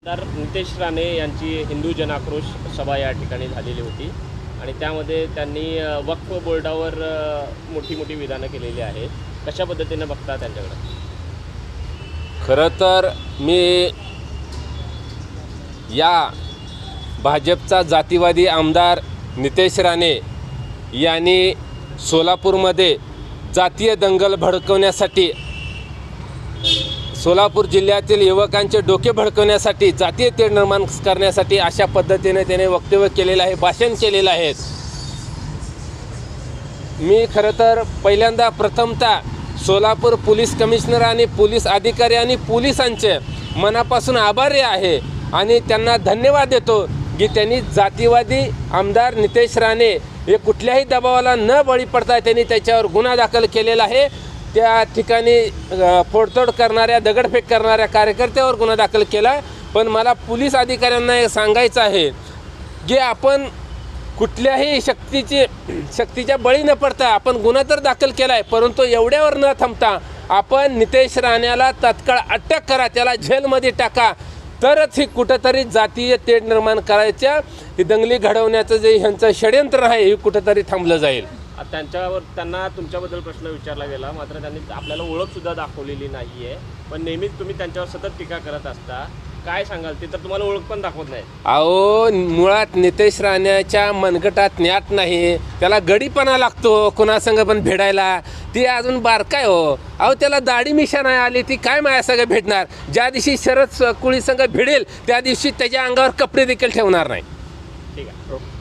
आमदार नितेश राणे यांची हिंदू जनाक्रोश सभा या ठिकाणी झालेली होती आणि त्यामध्ये त्यांनी वक्फ बोर्डावर मोठी मोठी विधानं केलेली आहेत. कशा पद्धतीने बघता त्यांच्याकडे? खरं तर मी या भाजपचा जातीवादी आमदार नितेश राणे यांनी सोलापूरमध्ये जातीय दंगल भडकवण्यासाठी, सोलापूर जिल्ह्यातील युवकांचे डोके भडकवण्यासाठी, जातीय तेढ निर्माण करण्यासाठी अशा पद्धतीने त्याने वक्तव्य केलेलं आहे, भाषण केलेलं आहे. मी खरं तर पहिल्यांदा प्रथमतः सोलापूर पोलीस कमिशनर आणि पोलीस अधिकारी आणि पोलिसांचे मनापासून आभारी आहे आणि त्यांना धन्यवाद देतो की त्यांनी जातीवादी आमदार नितेश राणे हे कुठल्याही दबावाला न बळी पडता त्यांनी त्याच्यावर गुन्हा दाखल केलेला आहे. त्या ठिकाणी फोडतोड करणाऱ्या, दगडफेक करणाऱ्या कार्यकर्त्यावर गुन्हा दाखल केला. पण मला पोलीस अधिकाऱ्यांना हे सांगायचं आहे की आपण कुठल्याही शक्तीच्या बळी न पडता आपण गुन्हा तर दाखल केला आहे, परंतु एवढ्यावर न थांबता आपण नितेश राणेला तात्काळ अटक करा, त्याला जेलमध्ये टाका, तरच ही कुठंतरी जातीय तेढ निर्माण करायच्या, ही दंगली घडवण्याचं जे ह्यांचं षडयंत्र आहे हे कुठंतरी थांबलं जाईल. त्यांना तुमच्याबद्दल प्रश्न विचारला गेला, मात्र त्यांनी आपल्याला ओळखसुद्धा दाखवलेली नाही आहे. पण नेहमीच तुम्ही त्यांच्यावर सतत टीका करत असता, काय सांगाल? ते तर तुम्हाला ओळख पण दाखवत नाही. अहो, मुळात नितेश राणेच्या मनगटात न्याट नाही, त्याला गडीपणा लागतो कुणासंग पण भेटायला. ती अजून बारकाय हो. अहो, त्याला दाढी मिशा नाही आली, ती काय माझ्या संग भेटणार? ज्या दिवशी शरद कुळी संग भिडेल त्या दिवशी त्याच्या अंगावर कपडे देखील ठेवणार नाही. ठीक आहे.